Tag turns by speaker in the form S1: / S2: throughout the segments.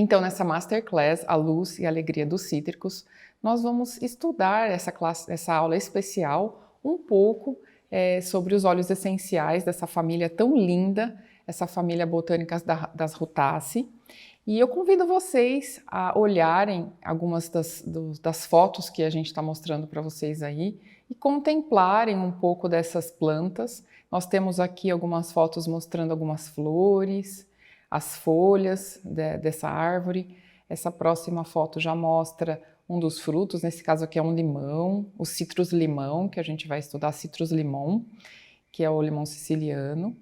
S1: Então, nessa Masterclass, A Luz e a Alegria dos Cítricos, nós vamos estudar essa aula especial um pouco sobre os óleos essenciais dessa família tão linda, essa família botânica das Rutaceae. E eu convido vocês a olharem algumas das fotos que a gente está mostrando para vocês aí e contemplarem um pouco dessas plantas. Nós temos aqui algumas fotos mostrando algumas flores, as folhas dessa árvore. Essa próxima foto já mostra um dos frutos, nesse caso aqui é um limão, o citrus limão, que a gente vai estudar, citrus limão, que é o limão siciliano.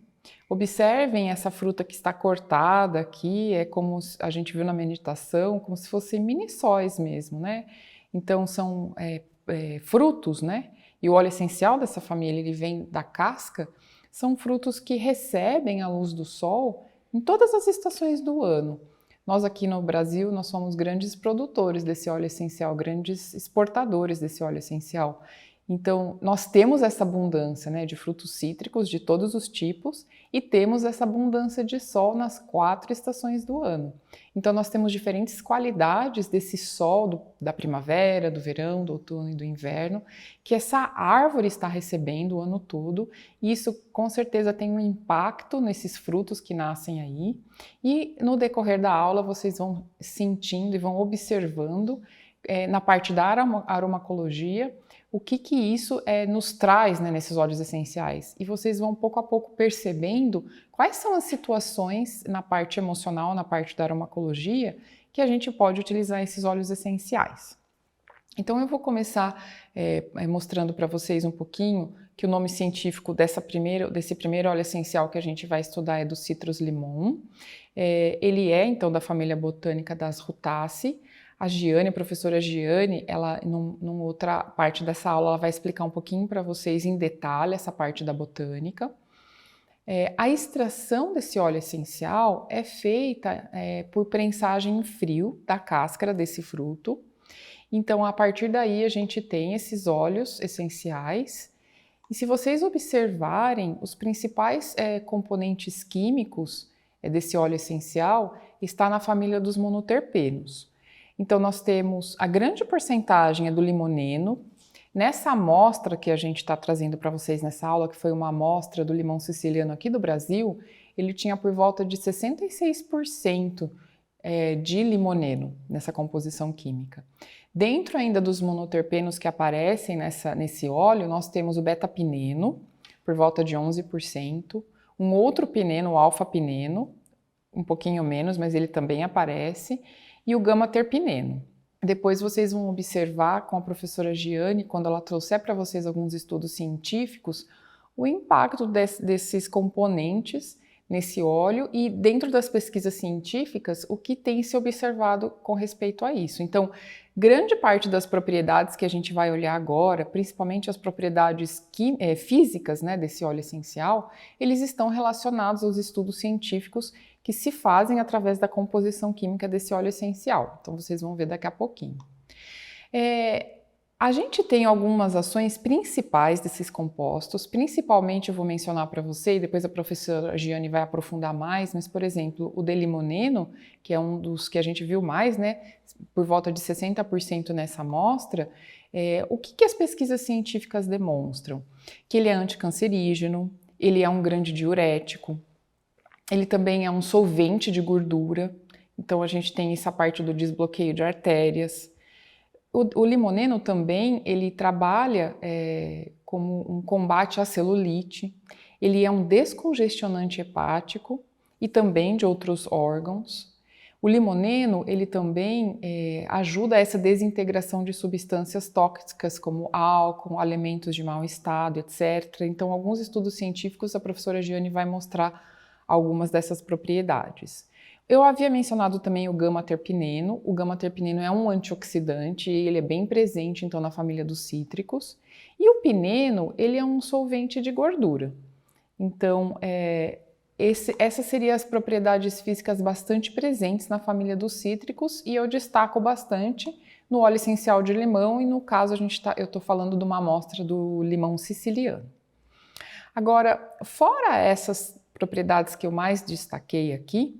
S1: Observem essa fruta que está cortada aqui, é como a gente viu na meditação, como se fossem mini-sóis mesmo, né? Então são frutos, né? E o óleo essencial dessa família, ele vem da casca, são frutos que recebem a luz do sol em todas as estações do ano. Nós aqui no Brasil, nós somos grandes produtores desse óleo essencial, grandes exportadores desse óleo essencial. Então, nós temos essa abundância, né, de frutos cítricos de todos os tipos e temos essa abundância de sol nas 4 estações do ano. Então, nós temos diferentes qualidades desse sol da primavera, do verão, do outono e do inverno, que essa árvore está recebendo o ano todo, e isso com certeza tem um impacto nesses frutos que nascem aí. E no decorrer da aula, vocês vão sentindo e vão observando na parte da aromacologia, o que isso nos traz, né, nesses óleos essenciais. E vocês vão pouco a pouco percebendo quais são as situações na parte emocional, na parte da aromacologia, que a gente pode utilizar esses óleos essenciais. Então eu vou começar mostrando para vocês um pouquinho que o nome científico desse primeiro óleo essencial que a gente vai estudar é do Citrus limon. Ele é então da família botânica das Rutaceae. A Giane, a professora Giane, ela, numa outra parte dessa aula, ela vai explicar um pouquinho para vocês em detalhe essa parte da botânica. A extração desse óleo essencial é feita por prensagem em frio da cáscara desse fruto. Então, a partir daí, a gente tem esses óleos essenciais. E se vocês observarem, os principais componentes químicos desse óleo essencial está na família dos monoterpenos. Então, nós temos a grande porcentagem do limoneno. Nessa amostra que a gente está trazendo para vocês nessa aula, que foi uma amostra do limão siciliano aqui do Brasil, ele tinha por volta de 66% de limoneno nessa composição química. Dentro ainda dos monoterpenos que aparecem nesse óleo, nós temos o beta-pineno, por volta de 11%, um outro pineno, o alfa-pineno, um pouquinho menos, mas ele também aparece, e o gama-terpineno. Depois vocês vão observar com a professora Giane, quando ela trouxer para vocês alguns estudos científicos, o impacto desses componentes nesse óleo e dentro das pesquisas científicas, o que tem se observado com respeito a isso. Então, grande parte das propriedades que a gente vai olhar agora, principalmente as propriedades físicas, né, desse óleo essencial, eles estão relacionados aos estudos científicos que se fazem através da composição química desse óleo essencial. Então, vocês vão ver daqui a pouquinho. A gente tem algumas ações principais desses compostos, principalmente eu vou mencionar para você, e depois a professora Giane vai aprofundar mais, mas, por exemplo, o delimoneno, que é um dos que a gente viu mais, né, por volta de 60% nessa amostra, o que as pesquisas científicas demonstram? Que ele é anticancerígeno, ele é um grande diurético, ele também é um solvente de gordura, então a gente tem essa parte do desbloqueio de artérias. O limoneno também, ele trabalha como um combate à celulite, ele é um descongestionante hepático e também de outros órgãos. O limoneno, ele também ajuda a essa desintegração de substâncias tóxicas como álcool, alimentos de mau estado, etc. Então, alguns estudos científicos, a professora Giane vai mostrar algumas dessas propriedades. Eu havia mencionado também o gama-terpineno. O gama-terpineno é um antioxidante e ele é bem presente, então, na família dos cítricos. E o pineno, ele é um solvente de gordura. Então, essas seriam as propriedades físicas bastante presentes na família dos cítricos e eu destaco bastante no óleo essencial de limão e, no caso, eu estou falando de uma amostra do limão siciliano. Agora, fora essas propriedades que eu mais destaquei aqui,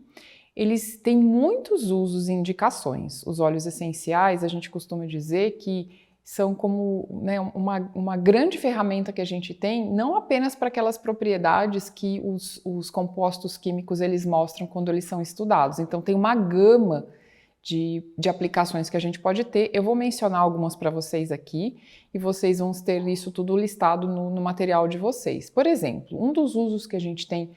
S1: Eles têm muitos usos e indicações. Os óleos essenciais, a gente costuma dizer que são como, né, uma grande ferramenta que a gente tem, não apenas para aquelas propriedades que os compostos químicos eles mostram quando eles são estudados. Então tem uma gama de aplicações que a gente pode ter. Eu vou mencionar algumas para vocês aqui e vocês vão ter isso tudo listado no material de vocês. Por exemplo, um dos usos que a gente tem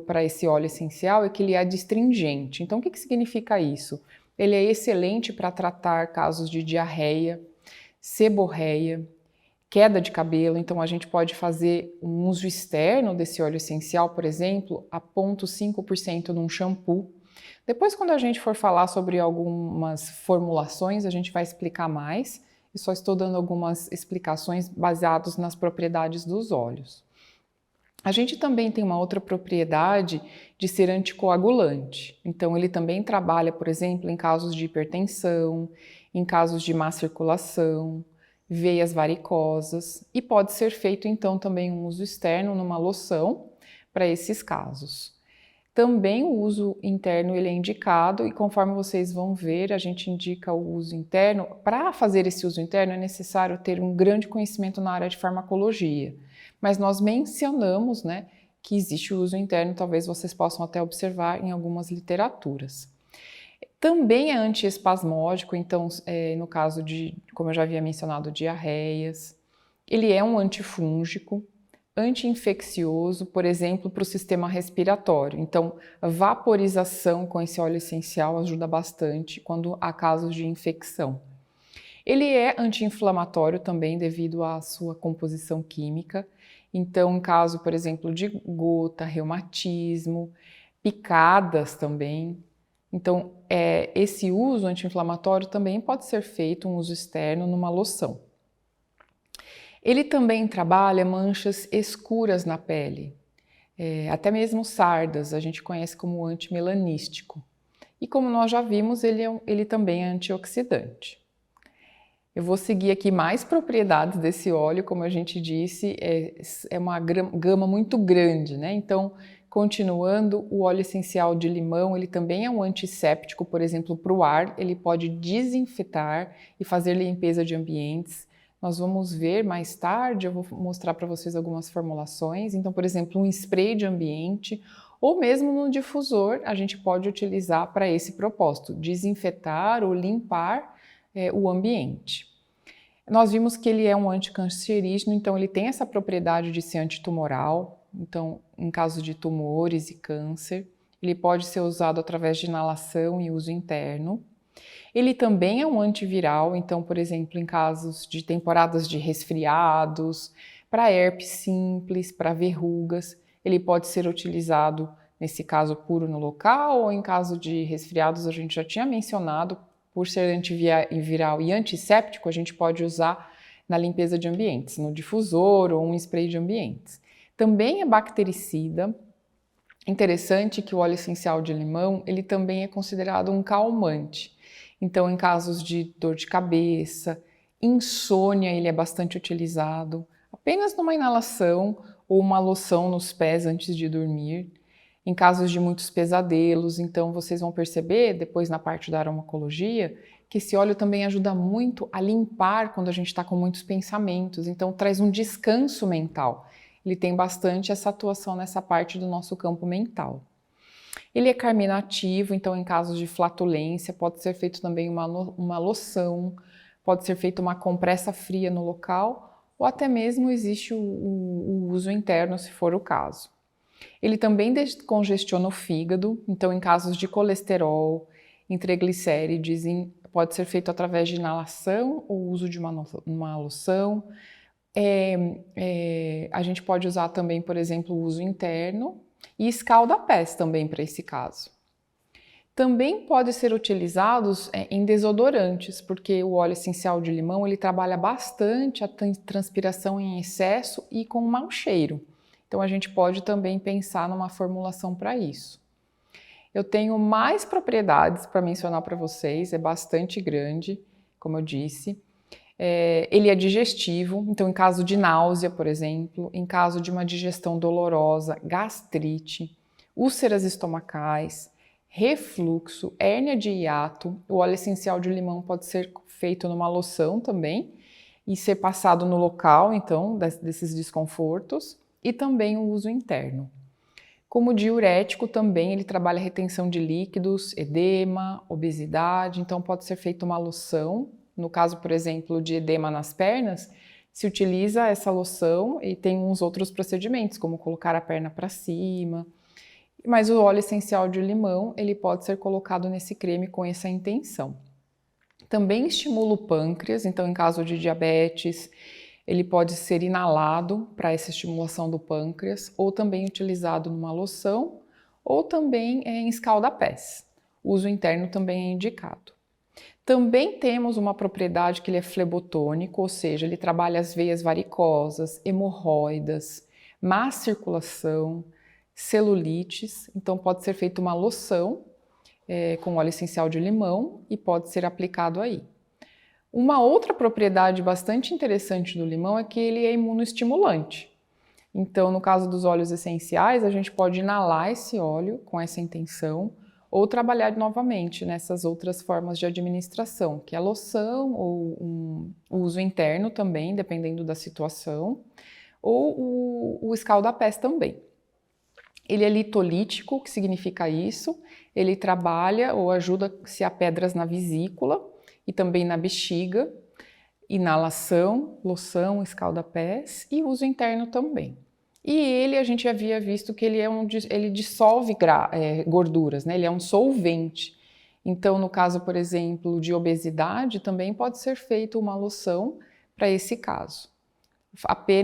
S1: para esse óleo essencial é que ele é adstringente. Então, o que significa isso? Ele é excelente para tratar casos de diarreia, seborreia, queda de cabelo. Então, a gente pode fazer um uso externo desse óleo essencial, por exemplo, a 0,5% num shampoo. Depois, quando a gente for falar sobre algumas formulações, a gente vai explicar mais. Eu só estou dando algumas explicações baseadas nas propriedades dos óleos. A gente também tem uma outra propriedade de ser anticoagulante. Então, ele também trabalha, por exemplo, em casos de hipertensão, em casos de má circulação, veias varicosas, e pode ser feito, então, também um uso externo numa loção para esses casos. Também o uso interno ele é indicado e conforme vocês vão ver, a gente indica o uso interno. Para fazer esse uso interno é necessário ter um grande conhecimento na área de farmacologia, mas nós mencionamos, né, que existe o uso interno, talvez vocês possam até observar em algumas literaturas. Também é antiespasmódico, então no caso de, como eu já havia mencionado, diarreias. Ele é um antifúngico, anti-infeccioso, por exemplo, para o sistema respiratório. Então, a vaporização com esse óleo essencial ajuda bastante quando há casos de infecção. Ele é anti-inflamatório também devido à sua composição química. Então, em caso, por exemplo, de gota, reumatismo, picadas também. Então, esse uso anti-inflamatório também pode ser feito um uso externo numa loção. Ele também trabalha manchas escuras na pele, até mesmo sardas, a gente conhece como antimelanístico. E como nós já vimos, ele também é antioxidante. Eu vou seguir aqui mais propriedades desse óleo, como a gente disse, é uma gama muito grande, né? Então, continuando, o óleo essencial de limão, ele também é um antisséptico, por exemplo, para o ar, ele pode desinfetar e fazer limpeza de ambientes. Nós vamos ver mais tarde, eu vou mostrar para vocês algumas formulações. Então, por exemplo, um spray de ambiente ou mesmo no difusor, a gente pode utilizar para esse propósito, desinfetar ou limpar o ambiente. Nós vimos que ele é um anticancerígeno, então ele tem essa propriedade de ser antitumoral. Então, em caso de tumores e câncer, ele pode ser usado através de inalação e uso interno. Ele também é um antiviral, então, por exemplo, em casos de temporadas de resfriados, para herpes simples, para verrugas, ele pode ser utilizado, nesse caso, puro no local, ou em caso de resfriados, a gente já tinha mencionado, por ser antiviral e antisséptico, a gente pode usar na limpeza de ambientes, no difusor ou um spray de ambientes. Também é bactericida. Interessante que o óleo essencial de limão, ele também é considerado um calmante. Então, em casos de dor de cabeça, insônia, ele é bastante utilizado, apenas numa inalação ou uma loção nos pés antes de dormir. Em casos de muitos pesadelos, então vocês vão perceber, depois na parte da aromatologia, que esse óleo também ajuda muito a limpar quando a gente está com muitos pensamentos, então traz um descanso mental. Ele tem bastante essa atuação nessa parte do nosso campo mental. Ele é carminativo, então em casos de flatulência pode ser feito também uma loção, pode ser feita uma compressa fria no local, ou até mesmo existe o uso interno, se for o caso. Ele também descongestiona o fígado, então em casos de colesterol, em triglicérides, pode ser feito através de inalação ou uso de uma loção. A gente pode usar também, por exemplo, o uso interno e escalda-pés também para esse caso. Também pode ser utilizados em desodorantes, porque o óleo essencial de limão ele trabalha bastante a transpiração em excesso e com mau cheiro. Então, a gente pode também pensar numa formulação para isso. Eu tenho mais propriedades para mencionar para vocês, é bastante grande, como eu disse. Ele é digestivo, então em caso de náusea, por exemplo, em caso de uma digestão dolorosa, gastrite, úlceras estomacais, refluxo, hérnia de hiato. O óleo essencial de limão pode ser feito numa loção também e ser passado no local, então, desses desconfortos, e também o uso interno. Como diurético também, ele trabalha a retenção de líquidos, edema, obesidade, então pode ser feita uma loção. No caso, por exemplo, de edema nas pernas, se utiliza essa loção e tem uns outros procedimentos, como colocar a perna para cima. Mas o óleo essencial de limão, ele pode ser colocado nesse creme com essa intenção. Também estimula o pâncreas, então em caso de diabetes, ele pode ser inalado para essa estimulação do pâncreas, ou também utilizado numa loção, ou também em escalda-pés. O uso interno também é indicado. Também temos uma propriedade que ele é flebotônico, ou seja, ele trabalha as veias varicosas, hemorroidas, má circulação, celulites, então pode ser feita uma loção com óleo essencial de limão e pode ser aplicado aí. Uma outra propriedade bastante interessante do limão é que ele é imunoestimulante. Então, no caso dos óleos essenciais, a gente pode inalar esse óleo com essa intenção ou trabalhar novamente nessas outras formas de administração, que é a loção ou o uso interno também, dependendo da situação, ou o escalda-pés também. Ele é litolítico, o que significa isso? Ele trabalha ou ajuda se há pedras na vesícula e também na bexiga, inalação, loção, escalda-pés e uso interno também. E ele, a gente havia visto que ele dissolve gorduras, né? Ele é um solvente. Então, no caso, por exemplo, de obesidade, também pode ser feita uma loção para esse caso.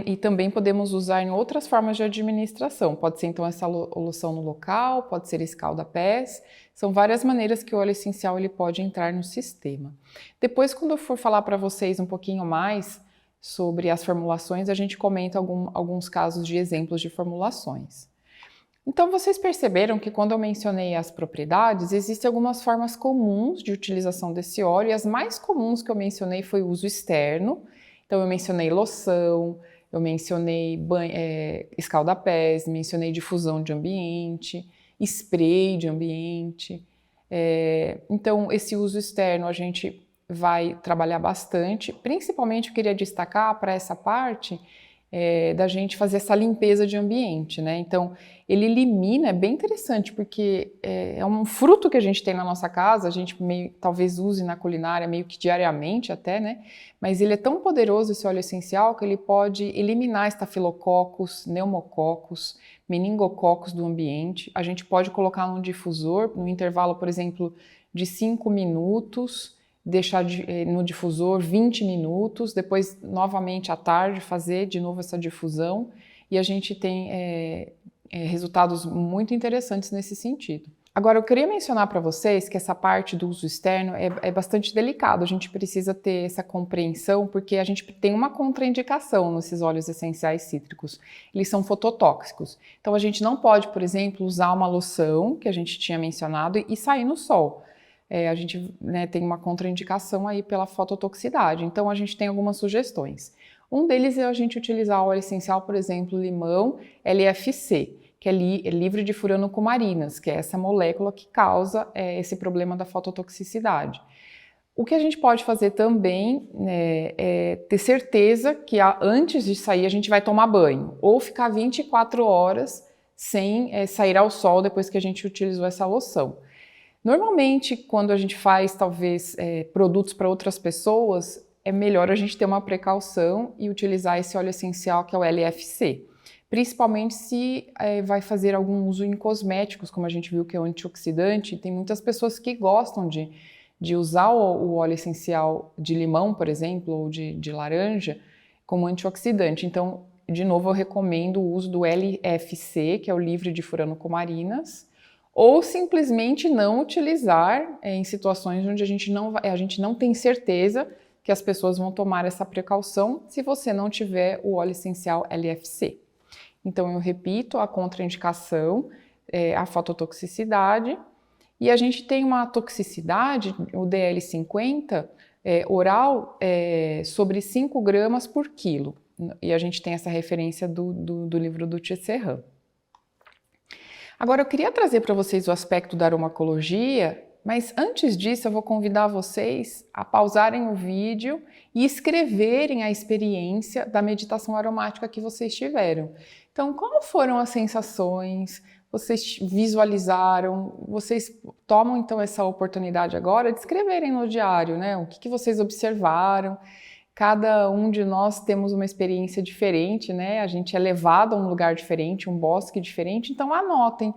S1: E também podemos usar em outras formas de administração. Pode ser então essa loção no local, pode ser escalda-pés. São várias maneiras que o óleo essencial ele pode entrar no sistema. Depois, quando eu for falar para vocês um pouquinho mais sobre as formulações, a gente comenta alguns casos de exemplos de formulações. Então, vocês perceberam que quando eu mencionei as propriedades, existem algumas formas comuns de utilização desse óleo, e as mais comuns que eu mencionei foi o uso externo. Então, eu mencionei loção, eu mencionei escalda-pés, mencionei difusão de ambiente, spray de ambiente. Então, esse uso externo a gente vai trabalhar bastante. Principalmente, eu queria destacar para essa parte da gente fazer essa limpeza de ambiente, né? Então, ele elimina, é bem interessante, porque é um fruto que a gente tem na nossa casa, a gente talvez use na culinária meio que diariamente até, né? Mas ele é tão poderoso, esse óleo essencial, que ele pode eliminar estafilococos, pneumococos, meningococos do ambiente. A gente pode colocar num difusor, no intervalo, por exemplo, de 5 minutos, deixar no difusor 20 minutos, depois novamente à tarde fazer de novo essa difusão e a gente tem resultados muito interessantes nesse sentido. Agora, eu queria mencionar para vocês que essa parte do uso externo é bastante delicado, a gente precisa ter essa compreensão porque a gente tem uma contraindicação nesses óleos essenciais cítricos, eles são fototóxicos. Então a gente não pode, por exemplo, usar uma loção que a gente tinha mencionado e sair no sol. A gente tem uma contraindicação aí pela fototoxicidade, então a gente tem algumas sugestões. Um deles é a gente utilizar óleo essencial, por exemplo, limão LFC, que é livre de furanocumarinas, que é essa molécula que causa esse problema da fototoxicidade. O que a gente pode fazer também é ter certeza que antes de sair a gente vai tomar banho, ou ficar 24 horas sem sair ao sol depois que a gente utilizou essa loção. Normalmente, quando a gente faz, talvez, produtos para outras pessoas, é melhor a gente ter uma precaução e utilizar esse óleo essencial que é o LFC. Principalmente se vai fazer algum uso em cosméticos, como a gente viu que é o antioxidante. Tem muitas pessoas que gostam de usar o óleo essencial de limão, por exemplo, ou de laranja, como antioxidante. Então, de novo, eu recomendo o uso do LFC, que é o livre de furanocumarinas, ou simplesmente não utilizar em situações onde a gente não tem certeza que as pessoas vão tomar essa precaução se você não tiver o óleo essencial LFC. Então, eu repito, a contraindicação, a fototoxicidade, e a gente tem uma toxicidade, o DL50, oral, sobre 5 gramas por quilo, e a gente tem essa referência do livro do Tisserand. Agora, eu queria trazer para vocês o aspecto da aromatologia, mas antes disso eu vou convidar vocês a pausarem o vídeo e escreverem a experiência da meditação aromática que vocês tiveram. Então, quais foram as sensações? Vocês visualizaram? Vocês tomam então essa oportunidade agora de escreverem no diário, né? O que vocês observaram? Cada um de nós temos uma experiência diferente, né? A gente é levado a um lugar diferente, um bosque diferente, então anotem.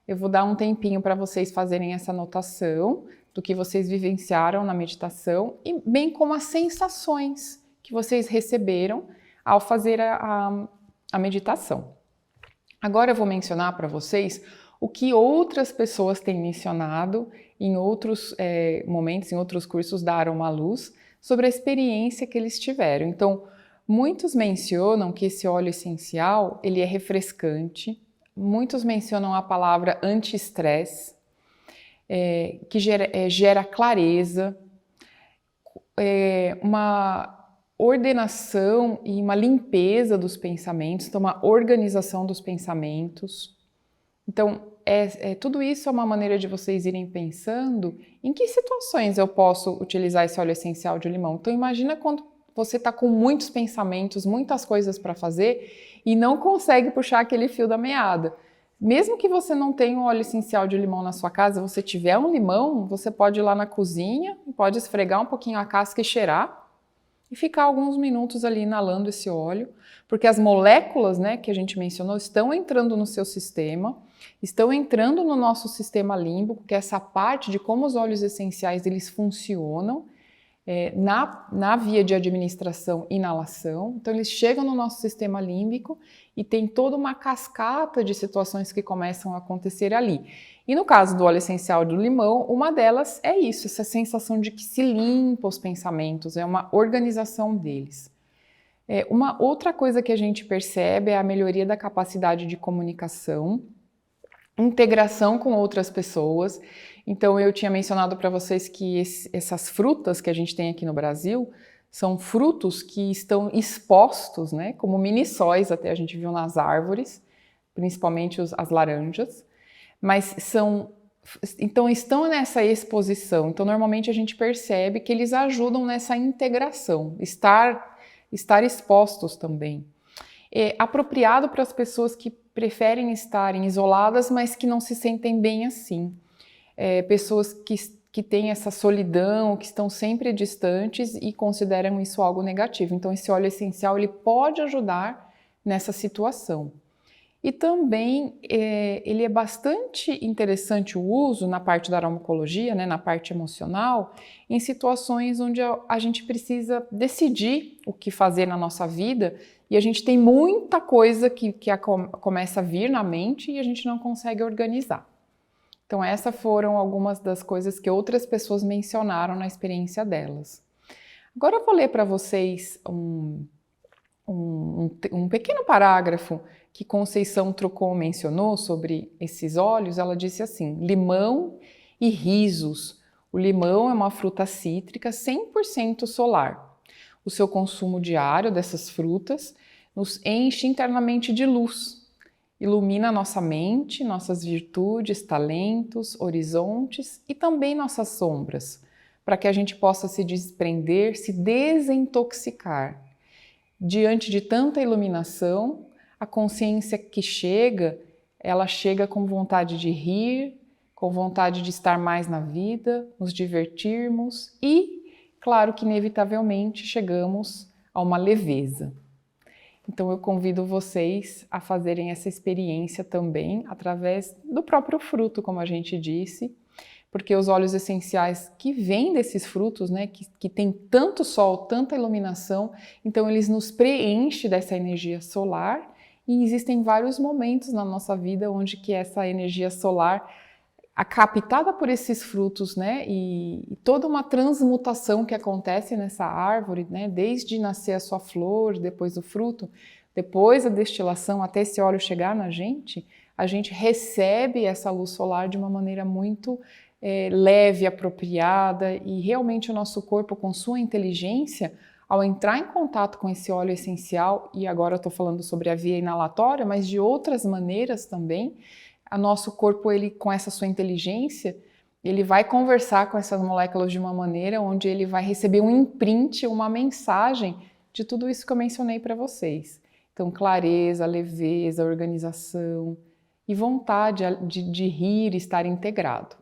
S1: Eu vou dar um tempinho para vocês fazerem essa anotação do que vocês vivenciaram na meditação e bem como as sensações que vocês receberam ao fazer a meditação. Agora eu vou mencionar para vocês o que outras pessoas têm mencionado em outros momentos, em outros cursos da Aroma Luz, sobre a experiência que eles tiveram. Então, muitos mencionam que esse óleo essencial, ele é refrescante, muitos mencionam a palavra anti-estresse, que gera clareza, uma ordenação e uma limpeza dos pensamentos, então uma organização dos pensamentos. Então, tudo isso é uma maneira de vocês irem pensando em que situações eu posso utilizar esse óleo essencial de limão. Então, imagina quando você está com muitos pensamentos, muitas coisas para fazer e não consegue puxar aquele fio da meada. Mesmo que você não tenha um óleo essencial de limão na sua casa, você tiver um limão, você pode ir lá na cozinha, pode esfregar um pouquinho a casca e cheirar e ficar alguns minutos ali inalando esse óleo, porque as moléculas, né, que a gente mencionou estão entrando no seu sistema, estão entrando no nosso sistema límbico, que é essa parte de como os óleos essenciais eles funcionam na via de administração e inalação. Então eles chegam no nosso sistema límbico e tem toda uma cascata de situações que começam a acontecer ali. E no caso do óleo essencial do limão, uma delas é isso, essa sensação de que se limpa os pensamentos, é uma organização deles. Uma outra coisa que a gente percebe é a melhoria da capacidade de comunicação, integração com outras pessoas. Então eu tinha mencionado para vocês que essas frutas que a gente tem aqui no Brasil são frutos que estão expostos, né, como mini-sóis, até a gente viu nas árvores, principalmente as laranjas, mas então estão nessa exposição. Então normalmente a gente percebe que eles ajudam nessa integração, estar expostos também. É apropriado para as pessoas que preferem estarem isoladas, mas que não se sentem bem assim. Pessoas que têm essa solidão, que estão sempre distantes e consideram isso algo negativo. Então esse óleo essencial ele pode ajudar nessa situação. E também ele é bastante interessante o uso na parte da aromatologia, né, na parte emocional, em situações onde a gente precisa decidir o que fazer na nossa vida e a gente tem muita coisa que começa a vir na mente e a gente não consegue organizar. Então essas foram algumas das coisas que outras pessoas mencionaram na experiência delas. Agora eu vou ler para vocês um pequeno parágrafo que Conceição Trocon mencionou sobre esses óleos. Ela disse assim: limão e risos. O limão é uma fruta cítrica 100% solar. O seu consumo diário dessas frutas nos enche internamente de luz, ilumina nossa mente, nossas virtudes, talentos, horizontes e também nossas sombras, para que a gente possa se desprender, se desintoxicar. Diante de tanta iluminação, a consciência que chega, ela chega com vontade de rir, com vontade de estar mais na vida, nos divertirmos e, claro que inevitavelmente, chegamos a uma leveza. Então eu convido vocês a fazerem essa experiência também através do próprio fruto, como a gente disse, porque os óleos essenciais que vêm desses frutos, né, que tem tanto sol, tanta iluminação, então eles nos preenchem dessa energia solar e existem vários momentos na nossa vida onde que essa energia solar, captada por esses frutos, né, e toda uma transmutação que acontece nessa árvore, né, desde nascer a sua flor, depois o fruto, depois a destilação até esse óleo chegar na gente, a gente recebe essa luz solar de uma maneira muito leve, apropriada, e realmente o nosso corpo, com sua inteligência, ao entrar em contato com esse óleo essencial, e agora eu estou falando sobre a via inalatória, mas de outras maneiras também, o nosso corpo, ele, com essa sua inteligência, ele vai conversar com essas moléculas de uma maneira onde ele vai receber um imprint, uma mensagem de tudo isso que eu mencionei para vocês. Então, clareza, leveza, organização e vontade de rir e estar integrado.